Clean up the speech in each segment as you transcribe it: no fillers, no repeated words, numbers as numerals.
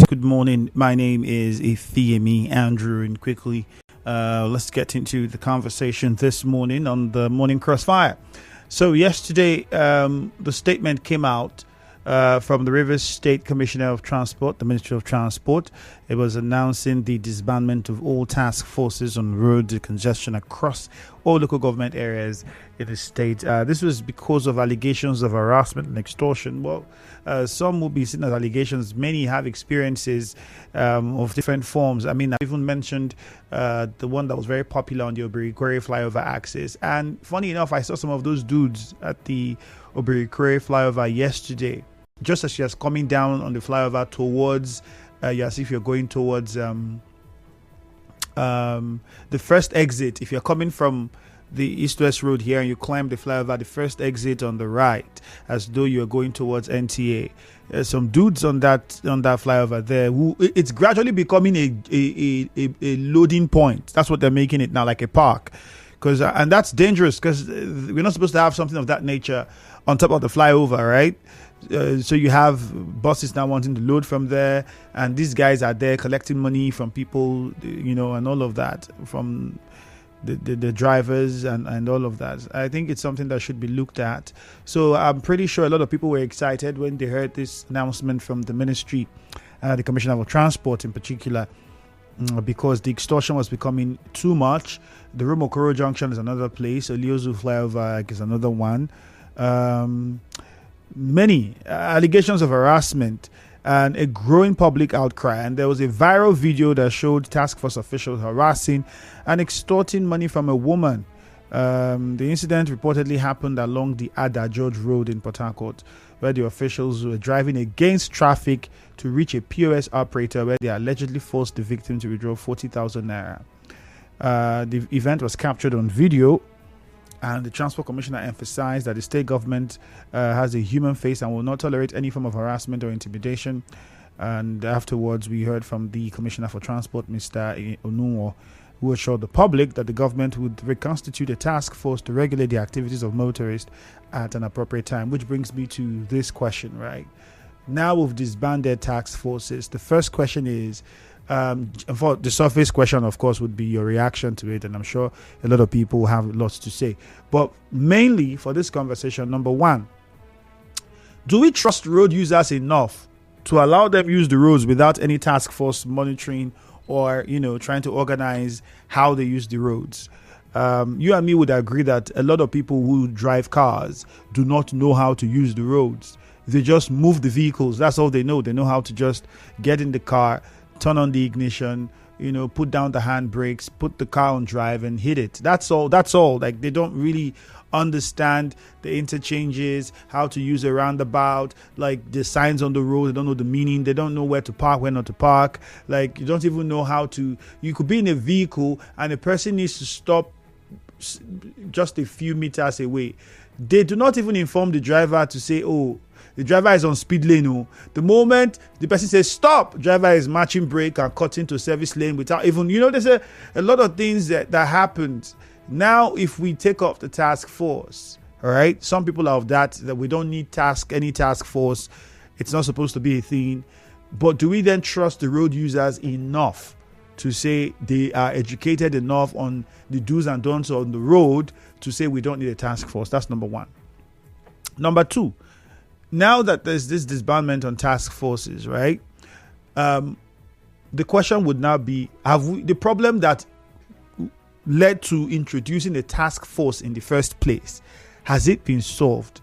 Good morning. My name is Ifeami Andrew, and quickly, let's get into the conversation this morning on the Morning Crossfire. So yesterday, the statement came out from the Rivers State Commissioner of Transport, the Ministry of Transport. It was announcing the disbandment of all task forces on road congestion across all local government areas in the state. This was because of allegations of harassment and extortion. Well, some will be seen as allegations. Many have experiences of different forms. I mean, I even mentioned the one that was very popular on the Obirikore flyover axis. And funny enough, I saw some of those dudes at the Obirikore flyover yesterday, just as she was coming down on the flyover towards, as if you're going towards the first exit. If you're coming from the east-west road here and you climb the flyover, the first exit on the right, as though you're going towards NTA. There's some dudes on that flyover there who it's gradually becoming a loading point. That's what they're making it now, like a park. And that's dangerous because we're not supposed to have something of that nature on top of the flyover, right? So you have buses now wanting to load from there, and these guys are there collecting money from people, and all of that from the drivers and all of that. I think it's something that should be looked at. So I'm pretty sure a lot of people were excited when they heard this announcement from the ministry, the Commissioner of Transport in particular, because the extortion was becoming too much. The Romokoro Junction is another place. Oliozu flyover is another one. Many allegations of harassment and a growing public outcry. And there was a viral video that showed task force officials harassing and extorting money from a woman. The incident reportedly happened along the Ada George Road in Port Harcourt, where the officials were driving against traffic to reach a POS operator, where they allegedly forced the victim to withdraw 40,000 naira. The event was captured on video, and the Transport Commissioner emphasized that the state government has a human face and will not tolerate any form of harassment or intimidation. And afterwards, we heard from the Commissioner for Transport, Mr. Onuwo, who assured the public that the government would reconstitute a task force to regulate the activities of motorists at an appropriate time. Which brings me to this question, right? Now we've disbanded task forces. The first question is, for the surface question, of course, would be your reaction to it, and I'm sure a lot of people have lots to say. But mainly for this conversation, number one, do we trust road users enough to allow them use the roads without any task force monitoring or trying to organize how they use the roads? You and me would agree that a lot of people who drive cars do not know how to use the roads. They just move the vehicles. That's all they know. They know how to just get in the car, turn on the ignition, put down the handbrakes, put the car on drive and hit it. That's all. Like, they don't really understand the interchanges, how to use a roundabout, like the signs on the road. They don't know the meaning. They don't know where to park, where not to park. Like, you don't even know how to, you could be in a vehicle and a person needs to stop just a few meters away. They do not even inform the driver to say, oh, the driver is on speed lane. Oh. The moment the person says stop, driver is matching brake and cutting to service lane without even, there's a lot of things that happens. Now, if we take off the task force, all right, some people are of that we don't need any task force. It's not supposed to be a thing. But do we then trust the road users enough to say they are educated enough on the do's and don'ts on the road to say we don't need a task force? That's number one. Number two, now that there's this disbandment on task forces, right? The question would now be, the problem that led to introducing a task force in the first place, has it been solved?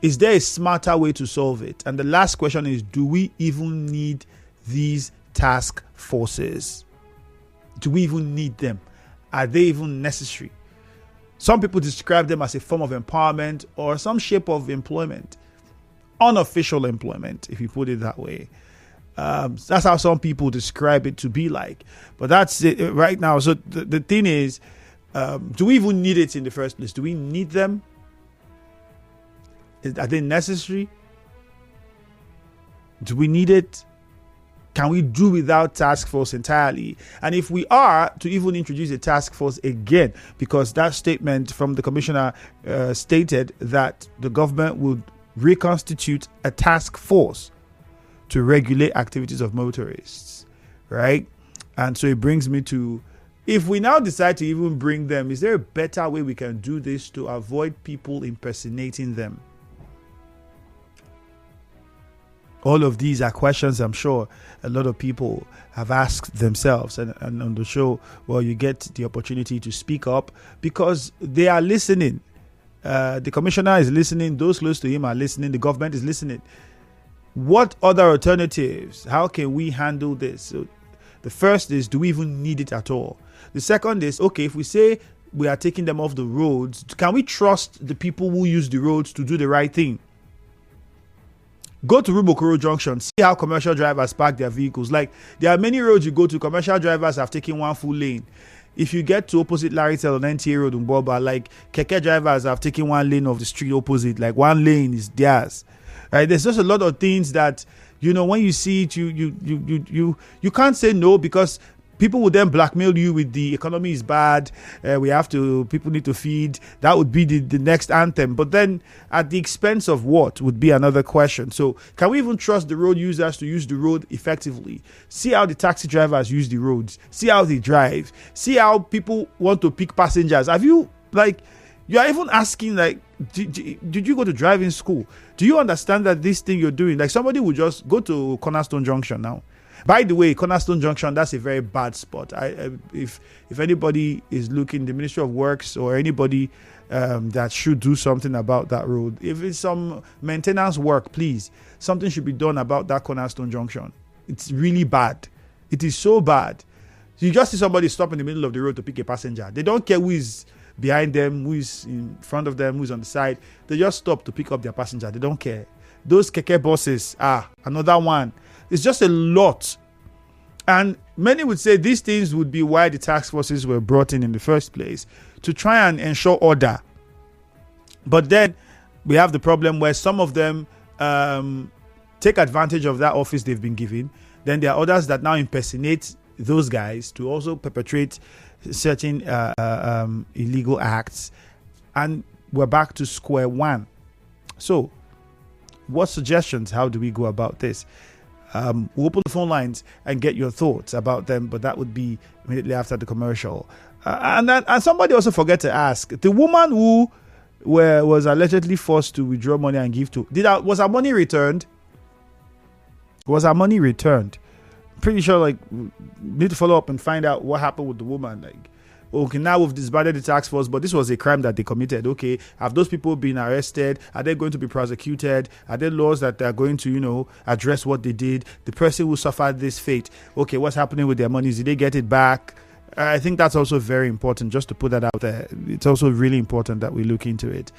Is there a smarter way to solve it? And the last question is, do we even need these task forces? Do we even need them? Are they even necessary? Some people describe them as a form of empowerment or some shape of employment. Unofficial employment, if you put it that way. That's how some people describe it to be like. But that's it right now. So the thing is, do we even need it in the first place? Do we need them? Are they necessary? Do we need it? Can we do without task force entirely? And if we are to even introduce a task force again, because that statement from the commissioner stated that the government would reconstitute a task force to regulate activities of motorists, right? And so it brings me to, if we now decide to even bring them, is there a better way we can do this to avoid people impersonating them? All of these are questions I'm sure a lot of people have asked themselves. And on the show, well, you get the opportunity to speak up because they are listening. The commissioner is listening. Those close to him are listening. The government is listening. What other alternatives? How can we handle this? So the first is, do we even need it at all? The second is, okay, if we say we are taking them off the roads, can we trust the people who use the roads to do the right thing? Go to Rubokoro Junction, see how commercial drivers park their vehicles. Like, there are many roads you go to, commercial drivers have taken one full lane. If you get to opposite Laritel on NTA Road in Boba, like, keke drivers have taken one lane of the street opposite. Like, one lane is theirs. Right? There's just a lot of things that, when you see it, you can't say no, because people will then blackmail you with the economy is bad. People need to feed. That would be the next anthem. But then at the expense of what would be another question. So can we even trust the road users to use the road effectively? See how the taxi drivers use the roads. See how they drive. See how people want to pick passengers. You are even asking, like, did you go to driving school? Do you understand that this thing you're doing, like, somebody would just go to Cornerstone Junction now. By the way, Cornerstone Junction, that's a very bad spot. If anybody is looking, the Ministry of Works or anybody that should do something about that road, if it's some maintenance work, please, something should be done about that Cornerstone Junction. It's really bad. It is so bad. You just see somebody stop in the middle of the road to pick a passenger. They don't care who is behind them, who is in front of them, who's on the side. They just stop to pick up their passenger. They don't care. Those keke buses, another one. It's just a lot. And many would say these things would be why the task forces were brought in the first place, to try and ensure order. But then we have the problem where some of them take advantage of that office they've been given. Then there are others that now impersonate those guys to also perpetrate certain illegal acts. And we're back to square one. So what suggestions? How do we go about this? We'll open the phone lines and get your thoughts about them, but that would be immediately after the commercial. And somebody also forget to ask, the woman who was allegedly forced to withdraw money and give to, was her money returned? Was her money returned? Pretty sure, like, need to follow up and find out what happened with the woman. Like, okay, now we've disbanded the task force, but this was a crime that they committed. Okay, have those people been arrested? Are they going to be prosecuted? Are there laws that are going to, address what they did? The person who suffered this fate, okay, what's happening with their monies? Did they get it back? I think that's also very important, just to put that out there. It's also really important that we look into it.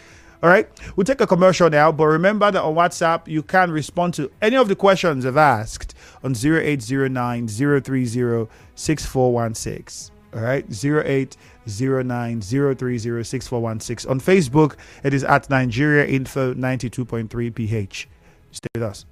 All right, we'll take a commercial now, but remember that on WhatsApp, you can respond to any of the questions I've asked on 0809 030 6416. All right, 0809 030 6416. On Facebook, it is at Nigeria Info 92.3 PH. Stay with us.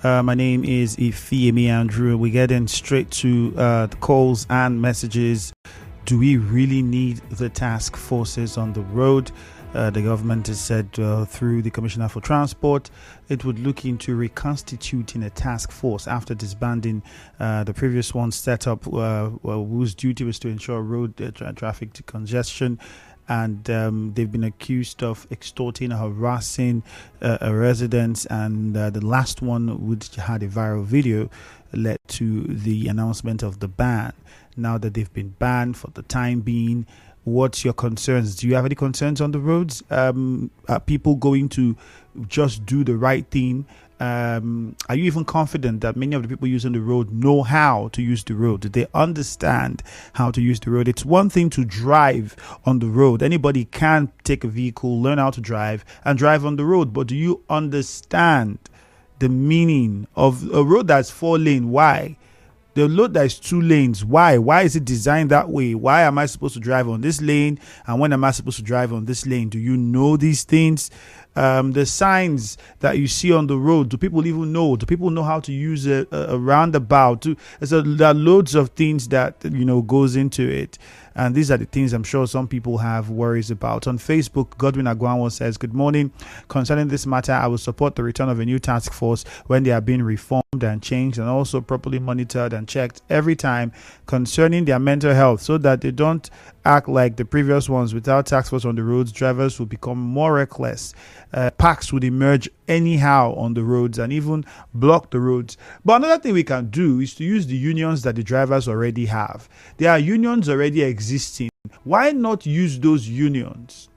My name is Ifeemi Andrew. We're getting straight to the calls and messages. Do we really need the task forces on the road? The government has said through the Commissioner for Transport it would look into reconstituting a task force after disbanding the previous one set up, whose duty was to ensure road traffic congestion. And they've been accused of extorting or harassing residents. And the last one, which had a viral video, led to the announcement of the ban. Now that they've been banned for the time being, what's your concerns? Do you have any concerns on the roads? Are people going to just do the right thing? Are you even confident that many of the people using the road know how to use the road? Do they understand how to use the road? It's one thing to drive on the road. Anybody can take a vehicle, learn how to drive, and drive on the road. But do you understand the meaning of a road that's 4-lane? Why? The road that is 2 lanes, why? Why is it designed that way? Why am I supposed to drive on this lane? And when am I supposed to drive on this lane? Do you know these things? The signs that you see on the road, do people even know? Do people know how to use a roundabout? There are loads of things that, goes into it. And these are the things I'm sure some people have worries about. On Facebook, Godwin Agwanwo says, good morning. Concerning this matter, I will support the return of a new task force when they are being reformed and changed and also properly monitored and checked every time concerning their mental health so that they don't act like the previous ones. Without task force on the roads, drivers will become more reckless. Packs would emerge anyhow on the roads and even block the roads. But another thing we can do is to use the unions that the drivers already have. There are unions already existing. Why not use those unions?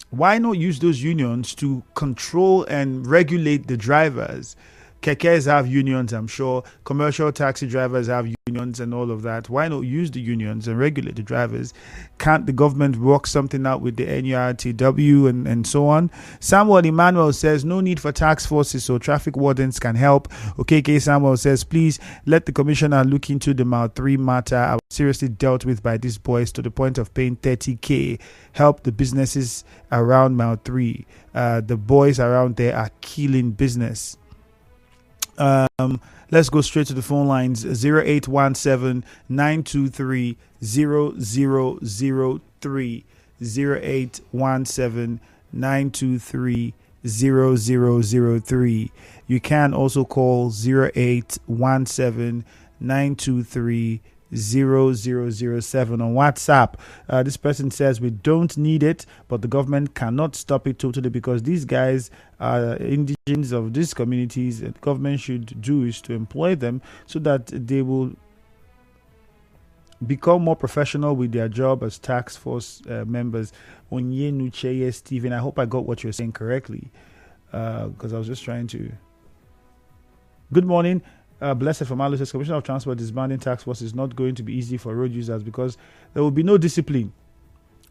Why not use those unions to control and regulate the drivers? Kekes have unions, I'm sure. Commercial taxi drivers have unions and all of that. Why not use the unions and regulate the drivers? Can't the government work something out with the NURTW and so on? Samuel Emmanuel says, no need for task forces so traffic wardens can help. Okay, Samuel says, please let the commissioner look into the Mile 3 matter. I was seriously dealt with by these boys to the point of paying 30K. Help the businesses around Mile 3. The boys around there are killing business. Let's go straight to the phone lines. 0817 923 0003. 0817 923 0003. You can also call 0817 923 0007 on WhatsApp. This person says we don't need it, but the government cannot stop it totally because these guys are indigenous of these communities. And the government should do is to employ them so that they will become more professional with their job as task force members. Onye Nucheye Stephen, I hope I got what you're saying correctly, because I was just trying to. Good morning. Blessed from Alu says, Commissioner of Transport disbanding task force is not going to be easy for road users because there will be no discipline.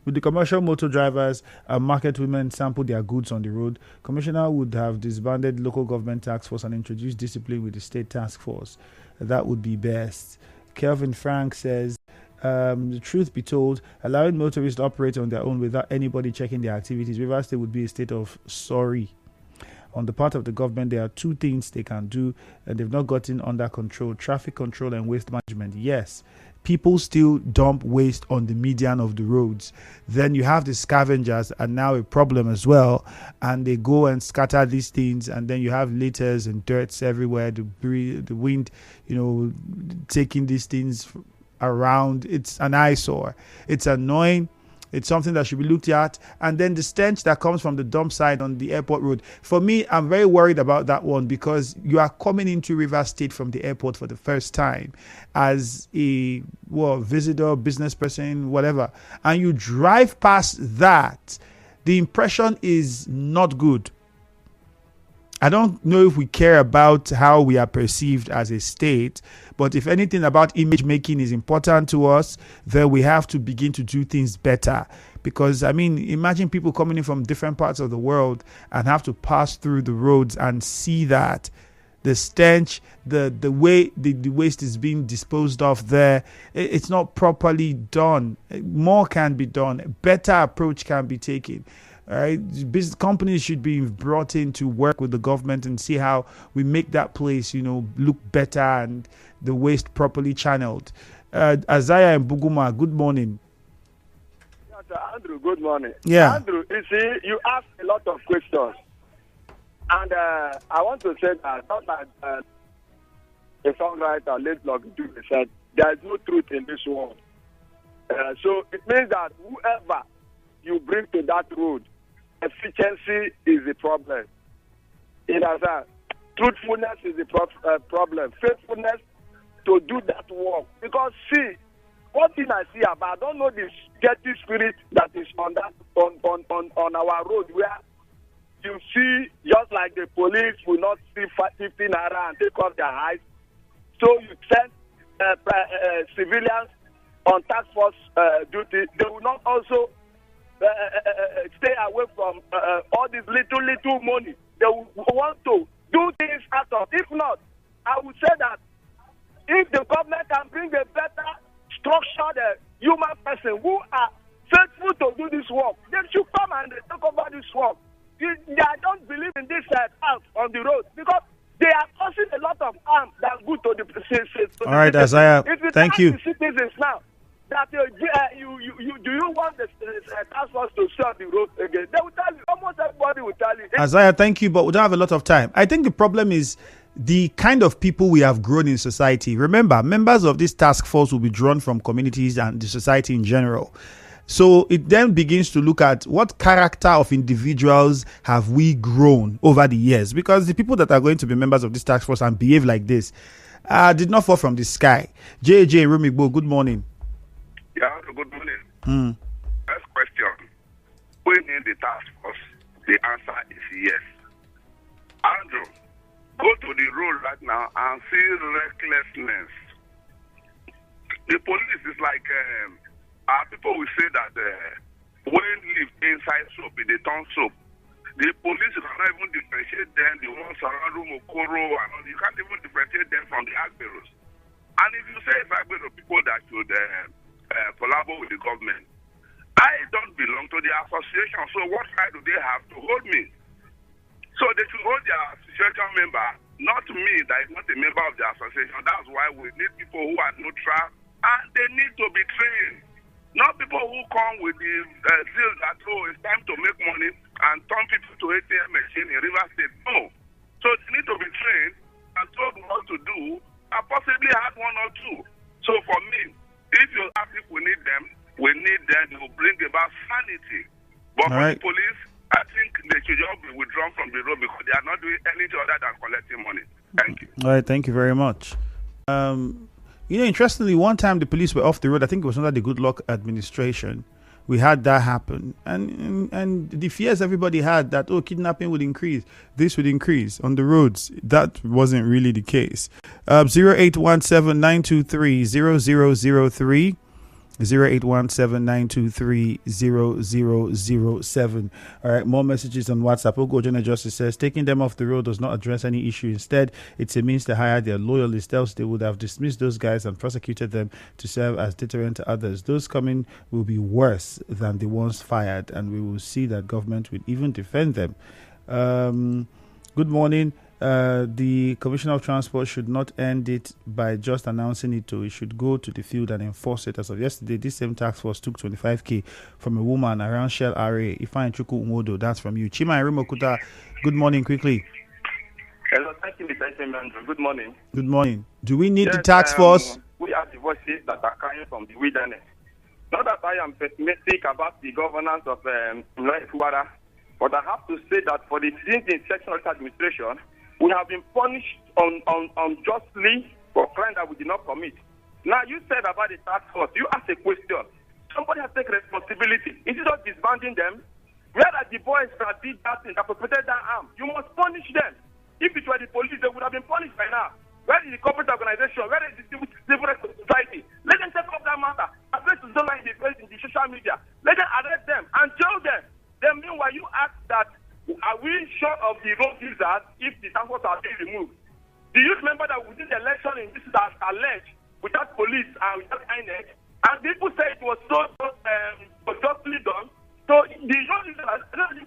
With the commercial motor drivers and market women sample their goods on the road, Commissioner would have disbanded local government task force and introduced discipline with the state task force. That would be best. Kelvin Frank says, the truth be told, allowing motorists to operate on their own without anybody checking their activities, Rivers State would be a state of sorry. On the part of the government, there are 2 things they can do, and they've not gotten under control: traffic control and waste management. Yes, people still dump waste on the median of the roads. Then you have the scavengers, and now a problem as well, and they go and scatter these things, and then you have litters and dirts everywhere, the wind, taking these things around. It's an eyesore. It's annoying. It's something that should be looked at. And then the stench that comes from the dump site on the airport road. For me, I'm very worried about that one because you are coming into Rivers State from the airport for the first time as a visitor, business person, whatever. And you drive past that. The impression is not good. I don't know if we care about how we are perceived as a state, but if anything about image making is important to us, then we have to begin to do things better. Because, imagine people coming in from different parts of the world and have to pass through the roads and see that. The stench, the way the waste is being disposed of there, it's not properly done. More can be done. A better approach can be taken. Right? Business companies should be brought in to work with the government and see how we make that place, look better and the waste properly channeled. Isaiah and Buguma, good morning. Andrew, good morning. Yeah. Andrew, you see, you asked a lot of questions. And I want to say that, not like a songwriter, late Logidu, said, there is no truth in this world. So it means that whoever you bring to that road, efficiency is the problem. Truthfulness is the problem. Faithfulness to do that work. Because see, one thing I see about, I don't know the sketchy spirit that is on that on our road where you see just like the police will not see 15 naira and take off their eyes. So you send civilians on task force duty. They will not also stay away from all this little money. They will want to do things out of. If not, I would say that if the government can bring a better structured human person who are faithful to do this work, they should come and talk about this work. I don't believe in this out on the road because they are causing a lot of harm that's good to the citizens. All right, Isaiah, thank you. Citizens now that do you want the task force to shut the road again? They will tell you. Almost everybody will tell you. Isaiah, thank you, but we don't have a lot of time. I think the problem is the kind of people we have grown in society. Remember, members of this task force will be drawn from communities and the society in general. So it then begins to look at what character of individuals have we grown over the years, because the people that are going to be members of this task force and behave like this did not fall from the sky. JJ Rumigbo, good morning. Yeah, good morning. First question. We need the task force. The answer is yes. Andrew, go to the road right now and see recklessness. The police is like people will say that when live inside soap, they turn soap. The police cannot even differentiate them. The ones around Okoro, and you can't even differentiate them from the Agberos. And if you say it's Agbero people that should collaborate with the government, I don't belong to the association. So what right do they have to hold me? So they should hold their association member, not me that is not a member of the association. That's why we need people who are neutral and they need to be trained. Not people who come with the zeal that, it's time to make money and turn people to ATM machine in River State. No. So they need to be trained and told what to do and possibly have one or two. So for me, if you ask if we need them to bring about sanity. But for the police, I think they should just be withdrawn from the road because they are not doing anything other than collecting money. Thank you. All right, thank you very much. Interestingly, one time the police were off the road. I think it was under the Goodluck administration. We had that happen. And the fears everybody had that, kidnapping would increase. This would increase on the roads. That wasn't really the case. 0817-923-0003. 0817-923-0007. All right, more messages on WhatsApp. Ogo General Justice says taking them off the road does not address any issue. Instead, it's a means to hire their loyalists. Else they would have dismissed those guys and prosecuted them to serve as deterrent to others. Those coming will be worse than the ones fired, and we will see that government will even defend them. Good morning. The Commissioner of Transport should not end it by just announcing it. It should go to the field and enforce it. As of yesterday, this same task force took 25k from a woman around Shell RA. Ifeanyi Chukwu Umodo, that's from you. Chima Irimokuta, good morning, quickly. Hello, thank you, Mr. Andrew. Good morning. Good morning. Do we need the task force? We are the voices that are coming from the wilderness. Not that I am pessimistic about the governance of Fuara, but I have to say that for the sins in sexual administration, we have been punished unjustly for crime that we did not commit. Now, you said about the task force. You asked a question. Somebody has taken responsibility. Is it not disbanding them? Where are the boys that did that thing, that perpetrated that harm? You must punish them. If it were the police, they would have been punished by now. Where is the corporate organization? Where is the civil society? Let them take up that matter. Address the zone in the social media. Let them arrest them and jail them. Then meanwhile, you ask that, are we short of the road users if the task force are being removed? Do you remember that within the election in this that alleged without police and without INEC, and people say it was so justly done? So the road users, I don't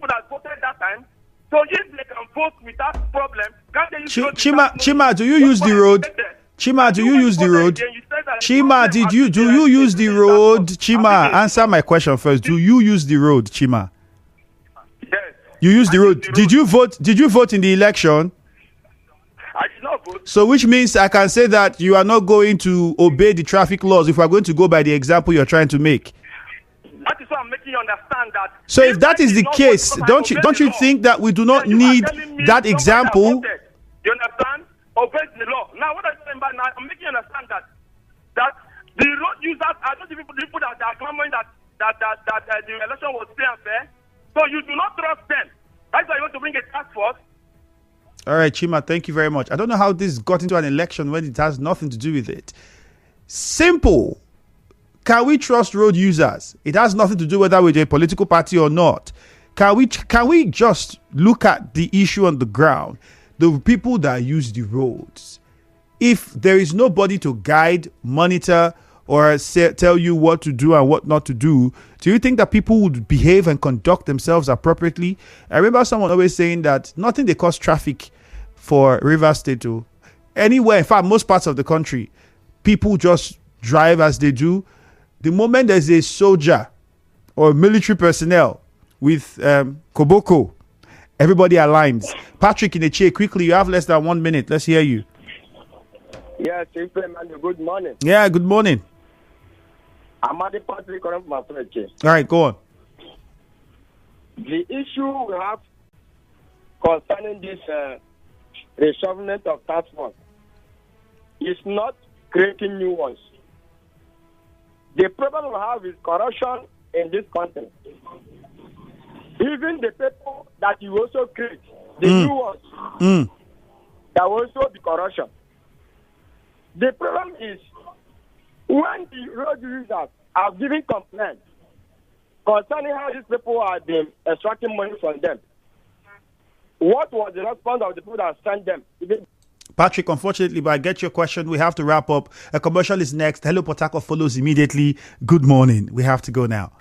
Chima, do you use the road? Chima, do you use the road? Chima, do you use the road? Chima, answer my question first. Do you use the road, Chima? Yes. You use the road. Did you vote? Did you vote in the election? I did not vote. So which means I can say that you are not going to obey the traffic laws if we are going to go by the example you're trying to make. That is why I'm making you understand that. So if that is the case, don't you think that we do not need that example? You understand? Obey the law. Now what I'm saying about now, I'm making you understand that the road users are not the people that are clamoring that the election was fair and fair. So you do not trust them. That's why you want to bring a task force. All right, Chima, thank you very much. I don't know how this got into an election when it has nothing to do with it. Simple. Can we trust road users? It has nothing to do whether we're a political party or not. Can we just look at the issue on the ground? The people that use the roads. If there is nobody to guide, monitor, or tell you what to do and what not to do you think that people would behave and conduct themselves appropriately? I remember someone always saying that nothing they cause traffic for Rivers State to anywhere, in fact, most parts of the country, people just drive as they do. The moment there's a soldier or military personnel with Koboko, everybody aligns. Patrick in the chair, quickly, you have less than 1 minute. Let's hear you. Yes, good morning. Yeah, good morning. I'm at the Patrick from my friend. All right, go on. The issue we have concerning this reshufflement of task force is not creating new ones. The problem we have is corruption in this country. Even the people that you also create, the new ones, there will also be corruption. The problem is when the road users are giving complaints concerning how these people are being extracting money from them, what was the response of the people that sent them? Patrick, unfortunately, but I get your question. We have to wrap up. A commercial is next. Hello Port Harcourt follows immediately. Good morning. We have to go now.